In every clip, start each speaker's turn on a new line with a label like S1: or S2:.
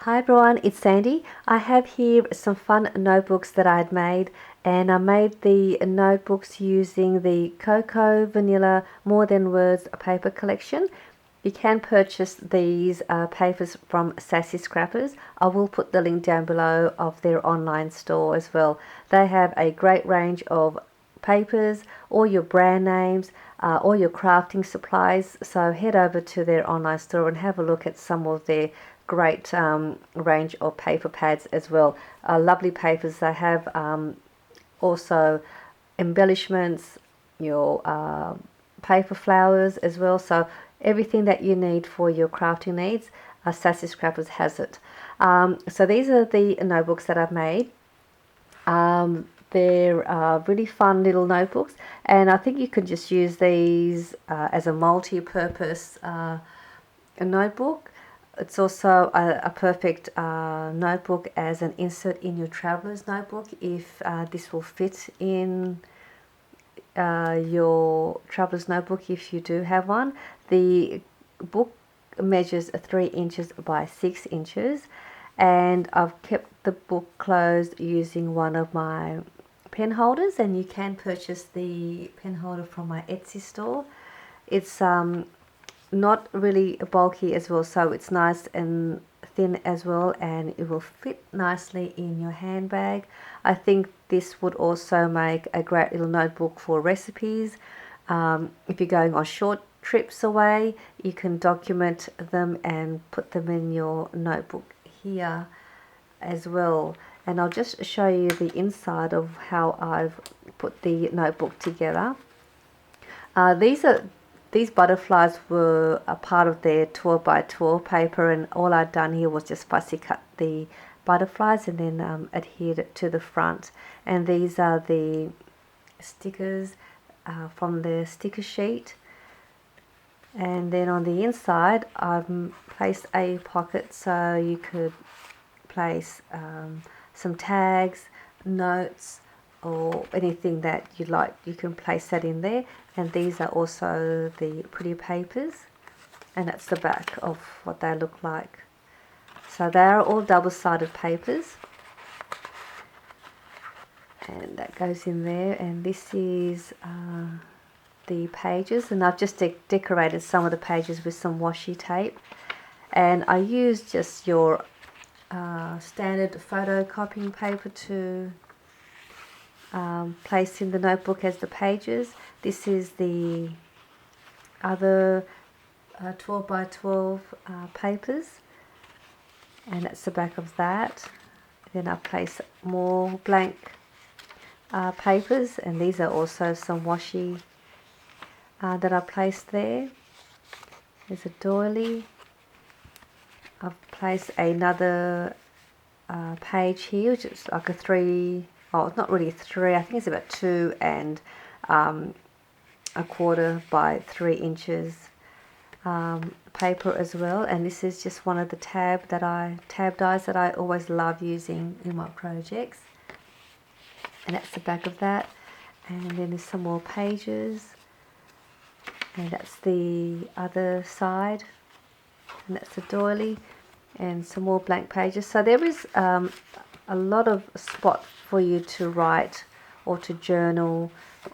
S1: Hi everyone, it's Sandy. I have here some fun notebooks that I had made, and I made the notebooks using the Cocoa Vanilla More Than Words paper collection. You can purchase these papers from Sassy Scrappers. I will put the link down below of their online store as well. They have a great range of papers, all your brand names, all your crafting supplies. So head over to their online store and have a look at some of their great range of paper pads as well. Lovely papers. They have also embellishments, your paper flowers as well. So everything that you need for your crafting needs, Sassy Scrappers has it. So these are the notebooks that I've made. They're really fun little notebooks, and I think you can just use these as a multi-purpose notebook. It's also a perfect notebook as an insert in your traveler's notebook if this will fit in your traveler's notebook if you do have one. The book measures 3 inches by 6 inches, and I've kept the book closed using one of my pen holders, and you can purchase the pen holder from my Etsy store. It's not really bulky as well, so it's nice and thin as well, and it will fit nicely in your handbag. I think this would also make a great little notebook for recipes. If you're going on short trips away, you can document them and put them in your notebook here as well. And I'll just show you the inside of how I've put the notebook together. These butterflies were a part of their 12 by 12 paper, and all I'd done here was just fussy cut the butterflies and then adhered it to the front. And these are the stickers from the sticker sheet. And then on the inside I've placed a pocket so you could place some tags, notes, or anything that you like. You can place that in there. And these are also the pretty papers, and that's the back of what they look like. So they are all double-sided papers, and that goes in there. And this is the pages, and I've just decorated some of the pages with some washi tape, and I used just your standard photocopying paper to place in the notebook as the pages. This is the other 12 by 12 papers, and that's the back of that. Then I place more blank papers, and these are also some washi that I placed there. There's a doily. I've placed another page here, which is like a 3, oh, it's not really 3, I think it's about 2 and a quarter by 3 inches paper as well. And this is just one of the tab dies that I always love using in my projects, and that's the back of that. And then there's some more pages, and that's the other side, and that's the doily, and some more blank pages. So there is a lot of spot for you to write or to journal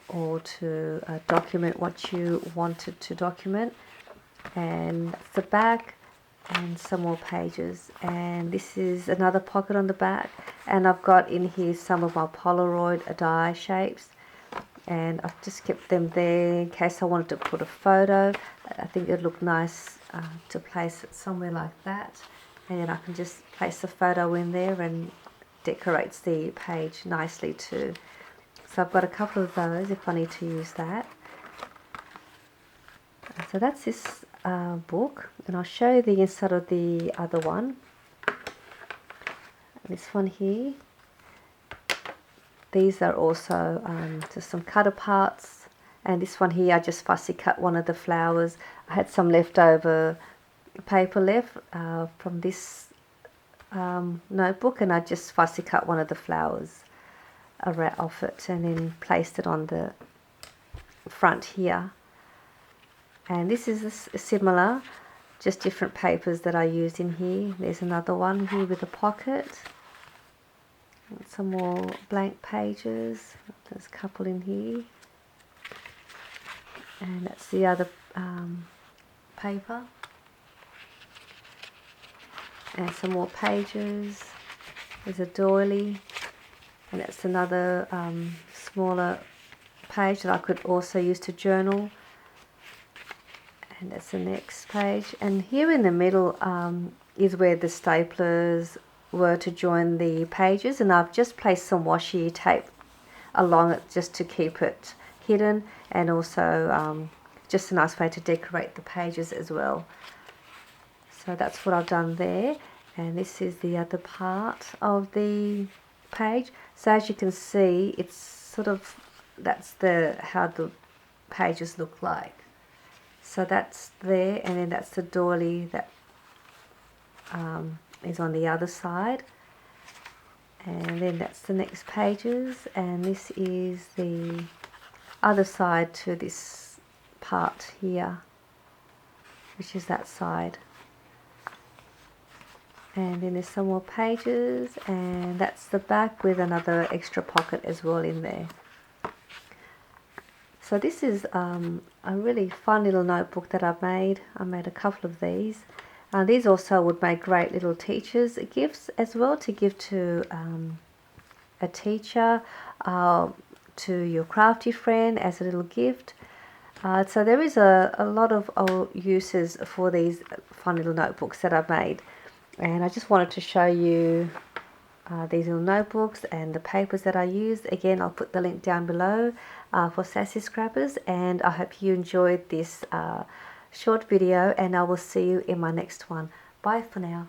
S1: or to document what you wanted to document. And that's the back, and some more pages. And this is another pocket on the back, and I've got in here some of my Polaroid die shapes, and I've just kept them there in case I wanted to put a photo. I think it'd look nice to place it somewhere like that, and then I can just place the photo in there, and decorates the page nicely too. So I've got a couple of those if I need to use that. So that's this book, and I'll show you the inside of the other one. This one here. These are also just some cut aparts, and this one here I just fussy cut one of the flowers. I had some leftover paper left from this notebook, and I just fussy cut one of the flowers off it and then placed it on the front here. And this is similar. just different papers that I used in here. There's another one here with a pocket. Some more blank pages. There's a couple in here. And that's the other paper. And some more pages. There's a doily. And that's another smaller page that I could also use to journal. And that's the next page. And here in the middle is where the staplers were to join the pages, and I've just placed some washi tape along it just to keep it hidden, and also just a nice way to decorate the pages as well. So that's what I've done there, and this is the other part of the page. So as you can see, it's sort of, that's how the pages look like. So that's there, and then that's the doily that is on the other side, and then that's the next pages, and this is the other side to this part here, which is that side. And then there's some more pages, and that's the back with another extra pocket as well in there. So this is a really fun little notebook that I've made. I made a couple of these. These also would make great little teachers' gifts as well, to give to a teacher, to your crafty friend as a little gift. So there is a lot of uses for these fun little notebooks that I've made. And I just wanted to show you these little notebooks and the papers that I used. Again, I'll put the link down below for Sassy Scrappers, and I hope you enjoyed this short video, and I will see you in my next one. Bye for now.